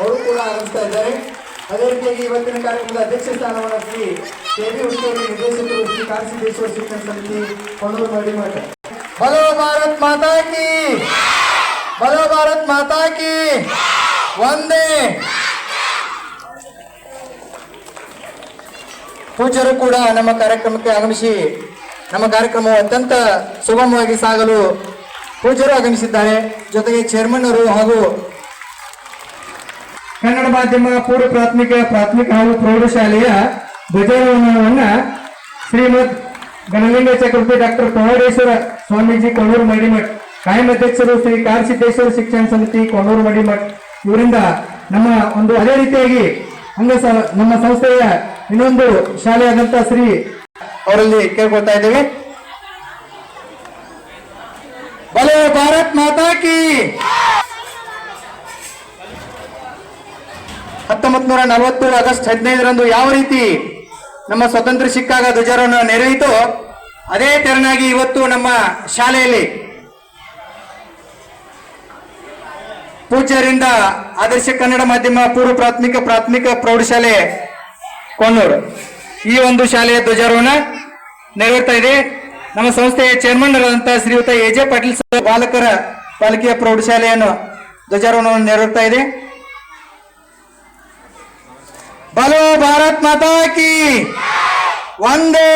ಅವರು ಕೂಡ ಆರಂಭಿಸ್ತಾ ಇದ್ದಾರೆ. ಅದೇ ರೀತಿಯಾಗಿ ಇವತ್ತಿನ ಕಾರ್ಯಕ್ರಮದ ಅಧ್ಯಕ್ಷ ಸ್ಥಾನವನ್ನು ಶ್ರೀ ಕೆಬಿ ಉಸ್ತುವಾರಿ ನಿರ್ದೇಶಕರು ಶ್ರೀ ಕಾಶಿದೇಶ್ವರ ಶಿಕ್ಷಣ ಸಮಿತಿ ಕೊಂಡೂರು ಮಡಿಮಠ. ಬಲೋ ಭಾರತ್ ಮಾತಾ ಕಿ, ಬಲೋ ಭಾರತ್ ಮಾತಾ ಕಿ, ವಂದೇ. ಪೂಜ್ಯರು ಕೂಡ ನಮ್ಮ ಕಾರ್ಯಕ್ರಮಕ್ಕೆ ಆಗಮಿಸಿ ನಮ್ಮ ಕಾರ್ಯಕ್ರಮವು ಅತ್ಯಂತ ಸುಗಮವಾಗಿ ಸಾಗಲು ಪೂಜ್ಯರು ಆಗಮಿಸಿದ್ದಾರೆ. ಜೊತೆಗೆ ಚೇರ್ಮನ್ ಅವರು ಹಾಗೂ ಕನ್ನಡ ಮಾಧ್ಯಮ ಪೂರ್ವ ಪ್ರಾಥಮಿಕ ಹಾಗೂ ಪ್ರೌಢಶಾಲೆಯ ಧ್ವಜಾರೋಹಣವನ್ನ ಶ್ರೀಮದ್ ಗಣಲಿಂಗ ಚಕ್ರವರ್ತಿ ಡಾಕ್ಟರ್ ಪವಾಡೇಶ್ವರ ಸ್ವಾಮೀಜಿ ಕೊಂಡೂರು ಮಡಿಮಠ್, ಕಾಯಂ ಅಧ್ಯಕ್ಷರು ಶ್ರೀ ಕಾಶಿದೇಶ್ವರ ಶಿಕ್ಷಣ ಸಮಿತಿ ಕೊಂಡೂರು ಮಡಿಮಠ್ ಇವರಿಂದ ನಮ್ಮ ಒಂದು ಅದೇ ರೀತಿಯಾಗಿ ನಮ್ಮ ಸಂಸ್ಥೆಯ ಇನ್ನೊಂದು ಶಾಲೆಯಾದಂತ ಶ್ರೀ ಅವರಲ್ಲಿ ಕೇಳ್ಕೊಳ್ತಾ ಇದ್ದೇವೆ. ಬಲೋ ಭಾರತ್ ಮಾತಾ ಕಿ. 1940 ಆಗಸ್ಟ್ 15ರಂದು ಯಾವ ರೀತಿ ನಮ್ಮ ಸ್ವತಂತ್ರ ಸಿಕ್ಕಾಗ ಧ್ವಜಾರೋಹಣ ನೆರವೇರಿತೋ ಅದೇ ತೆರನಾಗಿ ಇವತ್ತು ನಮ್ಮ ಶಾಲೆಯಲ್ಲಿ ಪೂಜ್ಯರಿಂದ ಆದರ್ಶ ಕನ್ನಡ ಮಾಧ್ಯಮ ಪೂರ್ವ ಪ್ರಾಥಮಿಕ ಪ್ರೌಢಶಾಲೆ ಕೊಣ್ಣೂರು ಈ ಒಂದು ಶಾಲೆಯ ಧ್ವಜಾರೋಹಣ ನೆರವೇರ್ತಾ ಇದೆ. ನಮ್ಮ ಸಂಸ್ಥೆಯ ಚೇರ್ಮನ್ ಆದಂತಹ ಶ್ರೀಯುತ ಎಜೆ ಪಾಟೀಲ್ ಸರ್ ಬಾಲಕಿಯ ಪ್ರೌಢಶಾಲೆಯನ್ನು ಧ್ವಜಾರೋಹಣವನ್ನು ನೆರವೇರ್ತಾ ಇದೆ. ಬಲೋ ಭಾರತ್ ಮಾತಾ ಕಿ, ವಂದೇ.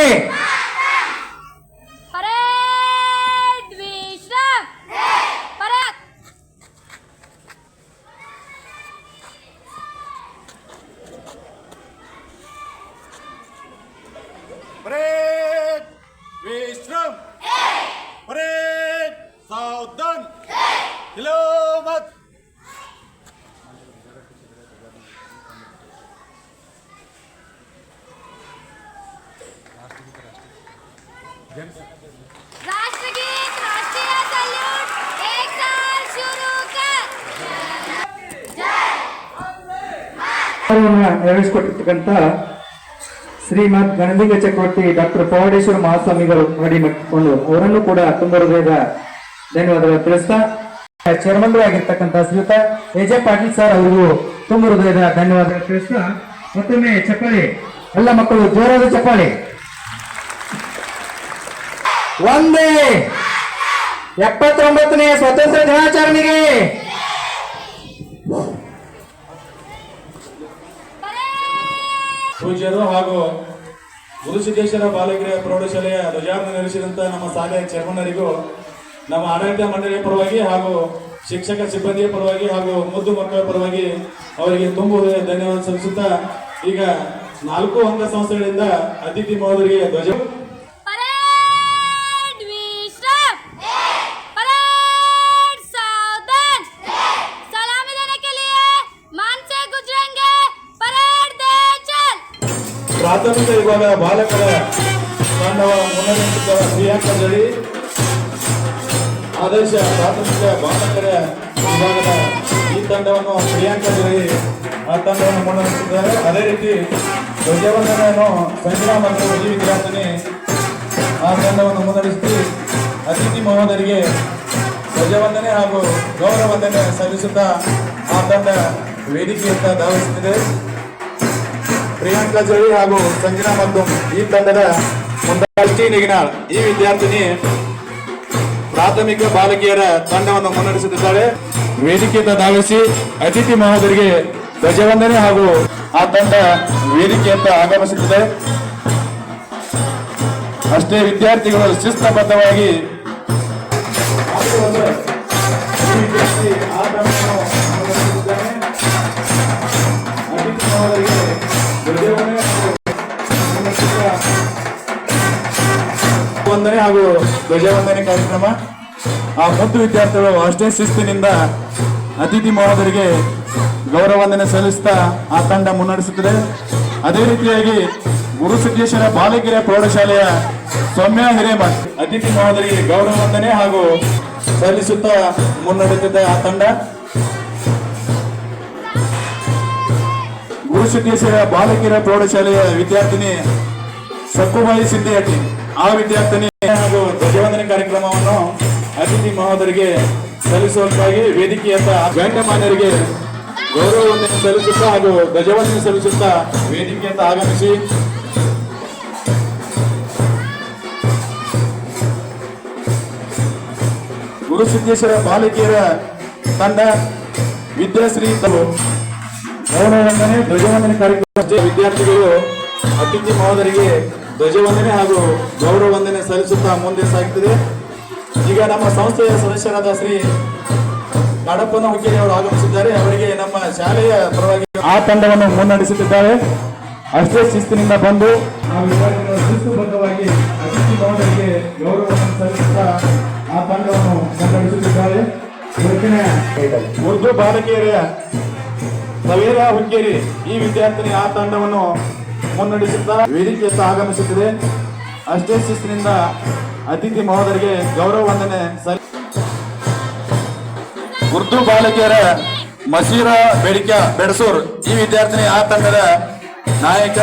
परेड विश्राम, परेड सावधान, हिलोमत. राष्ट्रगीत, राष्ट्रीय सल्यूट, एक साल शुरू कर. ನೆರವೇರಿಸಿಕೊಟ್ಟಿರ್ತಕ್ಕಂಥ ಶ್ರೀಮದ್ ಗಣಲಿಂಗ ಚಕ್ರವರ್ತಿ ಡಾಕ್ಟರ್ ಪವಾಡೇಶ್ವರ ಮಹಾಸ್ವಾಮಿಗಳು ಮಡಿಮಠ್ಕೊಂಡು ಅವರನ್ನು ಕೂಡ ತುಂಬ ಹೃದಯದ ಧನ್ಯವಾದಗಳು ತಿಳಿಸ್ತಾ, ಚೇರ್ಮನ್ ಆಗಿರ್ತಕ್ಕಂಥ ಶ್ರೀಯುತ ಎಜೆ ಪಾಟೀಲ್ ಸರ್ ಅವರಿಗೂ ತುಂಬ ಹೃದಯದ ಧನ್ಯವಾದಗಳು ತಿಳಿಸ್ತಾ, ಮತ್ತೊಮ್ಮೆ ಚಪ್ಪಾಳಿ, ಎಲ್ಲ ಮಕ್ಕಳು ಜೋರಾದ ಚಪ್ಪಾಳಿ. ಒಂದೇ 79ನೇ ಸ್ವಾತಂತ್ರ್ಯ ದಿನಾಚರಣೆಗೆ ಪೂಜ್ಯರು ಹಾಗೂ ಗುರುಸಿದ್ದೇಶ್ವರ ಬಾಲಕಿಯರ ಪ್ರೌಢಶಾಲೆಯ ಧ್ವಜಾರೋಹಣ ನೆರವೇರಿಸಿದಂತ ನಮ್ಮ ಶಾಲೆಯ ಚೇರ್ಮನ್ನರಿಗೂ ನಮ್ಮ ಆಡಳಿತ ಮಂಡಳಿಯ ಪರವಾಗಿ ಹಾಗೂ ಶಿಕ್ಷಕ ಸಿಬ್ಬಂದಿಯ ಪರವಾಗಿ ಹಾಗೂ ಮುದ್ದು ಮಕ್ಕಳ ಪರವಾಗಿ ಅವರಿಗೆ ತುಂಬ ಧನ್ಯವಾದ ಸಲ್ಲಿಸುತ್ತಾ, ಈಗ 4 ಅಂಗ ಸಂಸ್ಥೆಗಳಿಂದ ಅತಿಥಿ ಮಹೋದರಿಗೆ ಧ್ವಜ ಪ್ರಾಥಮಿಕ ವಿಭಾಗ ಬಾಲಕರ ತಂಡವ ಮುನ್ನಡೆಸುತ್ತಾ ಪ್ರಿಯಾಂಕಾ ಜಡಿ, ಆದರ್ಶ ಪ್ರಾಥಮಿಕ ಬಾಲಕರ ವಿಭಾಗದ ಈ ತಂಡವನ್ನು ಪ್ರಿಯಾಂಕಾ ಜಡಿ ಆ ತಂಡವನ್ನು ಮುನ್ನಡೆಸುತ್ತಿದ್ದಾರೆ. ಅದೇ ರೀತಿ ಧ್ವಜವಂದನೆಯನ್ನು ಸಂಜನಾ ಮತ್ತು ಈ ವಿದ್ಯಾರ್ಥಿನಿ ಆ ತಂಡವನ್ನು ಮುನ್ನಡೆಸಿ ಅತಿಥಿ ಮಹೋದರಿಗೆ ಧ್ವಜವಂದನೆ ಹಾಗೂ ಗೌರವ ವಂದನೆ ಸಲ್ಲಿಸುತ್ತಾ ಆ ತಂಡ ವೇದಿಕೆಯತ್ತ ಧಾವಿಸುತ್ತಿದೆ. ಪ್ರಿಯಾಂಕಾ ಜಳಿ ಹಾಗೂ ಸಂಜನಾ ಮತ್ತು ಈ ತಂಡದ ಮುಂದಾಳ್ತಿ ನಿಗನಾಳ್ ಈ ವಿದ್ಯಾರ್ಥಿನಿ ಪ್ರಾಥಮಿಕ ಬಾಲಕಿಯರ ತಂಡವನ್ನು ಮುನ್ನಡೆಸುತ್ತಿದ್ದಾಳೆ. ವೇದಿಕೆಯಿಂದ ಧಾವಿಸಿ ಅತಿಥಿ ಮಹೋದರಿಗೆ ಧ್ವಜವಂದನೆ ಹಾಗೂ ಆ ತಂಡ ವೇದಿಕೆಯತ್ತ ಆಗಮಿಸುತ್ತಿದೆ. ಅಷ್ಟೇ ವಿದ್ಯಾರ್ಥಿಗಳು ಶಿಸ್ತಬದ್ಧವಾಗಿ ವಂದನೆ ಹಾಗೂ ಧ್ವಜವಂದನೆ ಕಾರ್ಯಕ್ರಮ. ಆ ಮುದ್ದು ವಿದ್ಯಾರ್ಥಿಗಳು ಅಷ್ಟೇ ಶಿಸ್ತಿನಿಂದ ಅತಿಥಿ ಮಹೋದರಿಗೆ ಗೌರವ ವಂದನೆ ಸಲ್ಲಿಸುತ್ತಾ ಆ ತಂಡ ಮುನ್ನಡೆಸುತ್ತದೆ. ಅದೇ ರೀತಿಯಾಗಿ ಗುರುಸಿದ್ದೇಶ್ವರ ಬಾಲಕಿಯರ ಪ್ರೌಢಶಾಲೆಯ ಸೌಮ್ಯ ಹಿರೇಮಠ್ ಅತಿಥಿ ಮಹೋದರಿಗೆ ಗೌರವ ವಂದನೆ ಹಾಗೂ ಸಲ್ಲಿಸುತ್ತಾ ಮುನ್ನಡೆಯುತ್ತಿದ್ದ ಆ ತಂಡ. ಗುರುಸಿದ್ದೇಶ್ವರ ಬಾಲಕಿಯರ ಪ್ರೌಢಶಾಲೆಯ ವಿದ್ಯಾರ್ಥಿನಿ ಸಕ್ಕುಬಾಯಿ ಸಿದ್ದಿಹಟ್ಟಿ ಆ ವಿದ್ಯಾರ್ಥಿನಿ ಹಾಗೂ ಧ್ವಜವಂದನೆ ಕಾರ್ಯಕ್ರಮವನ್ನು ಅತಿಥಿ ಮಹೋದರಿಗೆ ಸಲ್ಲಿಸುವುದಕ್ಕಾಗಿ ವೇದಿಕೆಯತ್ತ ಗಣ್ಯಮಾನ್ಯರಿಗೆ ಗೌರವ ವಂದನೆ ಸಲ್ಲಿಸುತ್ತಾ ಹಾಗೂ ಧ್ವಜವಂದನೆ ಸಲ್ಲಿಸುತ್ತಾ ವೇದಿಕೆಯತ್ತ ಆಗಮಿಸಿ ಗುರುಸಿದ್ದೇಶ್ವರ ಬಾಲಕಿಯರ ತಂಡ ವಿದ್ಯಾಶ್ರೀ ಗೌರವ ವಂದನೆ ಧ್ವಜವಂದನೆ ಕಾರ್ಯಕ್ರಮ ವಿದ್ಯಾರ್ಥಿಗಳು ಅತಿಥಿ ಮಹೋದರಿಗೆ ಧ್ವಜವಂದನೆ ಹಾಗೂ ಗೌರವ ವಂದನೆ ಸಲ್ಲಿಸುತ್ತಾ ಮುಂದೆ ಸಾಗುತ್ತದೆ. ಈಗ ನಮ್ಮ ಸಂಸ್ಥೆಯ ಸದಸ್ಯರಾದ ಶ್ರೀ ಕಾಡಪ್ಪನ ಹುಕ್ಕೇರಿ ಅವರು ಆಗಮಿಸಿದ್ದಾರೆ. ಅವರಿಗೆ ನಮ್ಮ ಶಾಲೆಯ ಪರವಾಗಿ ಆ ತಂಡವನ್ನು ಮುನ್ನಡೆಸುತ್ತಿದ್ದಾರೆ. ಅಷ್ಟೇ ಶಿಸ್ತಿನಿಂದ ಬಂದು ಆ ವಿದ್ಯಾರ್ಥಿಗಳು ಶಿಸ್ತುಬದ್ಧವಾಗಿ ಅತಿಥಿ ಮಹೋದರಿಗೆ ಗೌರವವನ್ನು ಸಲ್ಲಿಸುತ್ತಾ ಆ ತಂಡವನ್ನು ಮುನ್ನಡೆಸುತ್ತಿದ್ದಾರೆ. ಉರ್ದು ಬಾಲಕಿಯರ ಸವೇರಾ ಹುಕ್ಕೇರಿ ಈ ವಿದ್ಯಾರ್ಥಿನಿ ಆ ತಂಡವನ್ನು ಮುನ್ನಡೆಸುತ್ತಾ ವೇದಿಕೆಯತ್ತ ಆಗಮಿಸುತ್ತಿದೆ. ಅಷ್ಟೇ ಶಿಸ್ತಿನಿಂದ ಅತಿಥಿ ಮಹೋದರಿಗೆ ಗೌರವ ವಂದನೆ ಉರ್ದು ಬಾಲಕಿಯರ ಮಸೀರಾ ಬೆಡಸೂರ್ ಈ ವಿದ್ಯಾರ್ಥಿನಿ ಆ ತಂಡದ ನಾಯಕ.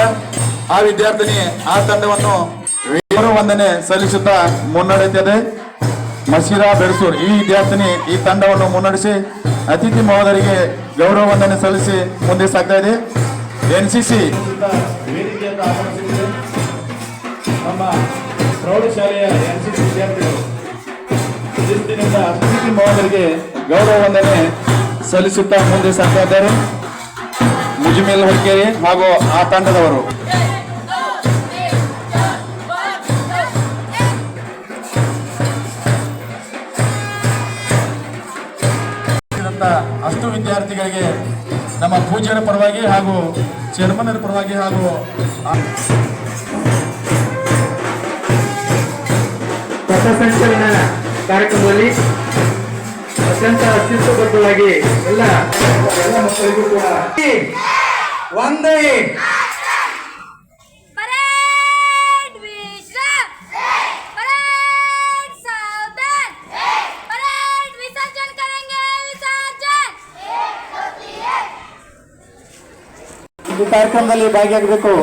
ಆ ವಿದ್ಯಾರ್ಥಿನಿ ಆ ತಂಡವನ್ನು ಗೌರವ ವಂದನೆ ಸಲ್ಲಿಸುತ್ತಾ ಮುನ್ನಡೆಯುತ್ತದೆ. ಮಸೀರಾ ಬೆಡಸೂರ್ ಈ ವಿದ್ಯಾರ್ಥಿನಿ ಈ ತಂಡವನ್ನು ಮುನ್ನಡೆಸಿ ಅತಿಥಿ ಮಹೋದರಿಗೆ ಗೌರವ ವಂದನೆ ಸಲ್ಲಿಸಿ ಮುಂದೆ ಸಾಗ್ತಾ ಇದೆ. ಎನ್ಸಿಸಿ ನಮ್ಮ ಪ್ರೌಢಶಾಲೆಯ ಎನ್ಸಿಸಿ ವಿದ್ಯಾರ್ಥಿಗಳು ಶಿಸ್ತಿನಿಂದ ಅತಿಥಿ ಮಹೋದರಿಗೆ ಗೌರವ ವಂದನೆ ಸಲ್ಲಿಸುತ್ತಾ ಮುಂದೆ ಸಾಗ್ತಾ ಇದ್ದಾರೆ. ಮುಜಮೇಲ್ ಹುಕ್ಕೇರಿ ಹಾಗೂ ಆ ತಂಡದವರು ಅಷ್ಟು ವಿದ್ಯಾರ್ಥಿಗಳಿಗೆ ನಮ್ಮ ಪೂಜ್ಯರ ಪರವಾಗಿ ಹಾಗೂ ಚೇರ್ಮನ್ನರ ಪರವಾಗಿ ಹಾಗೂ ಪಥಸಂಚಲನ ಕಾರ್ಯಕ್ರಮದಲ್ಲಿ ಅತ್ಯಂತ ಶಿಸ್ತುಬದ್ಧವಾಗಿ ಎಲ್ಲ ಮಕ್ಕಳಿಗೂ ಕೂಡ ಒಂದೇ परेड विश्राम परेड सावधान परेड विसर्जन करेंगे विसर्जन ಈ ಕಾರ್ಯಕ್ರಮದಲ್ಲಿ ಭಾಗಿಯಾಗಬೇಕು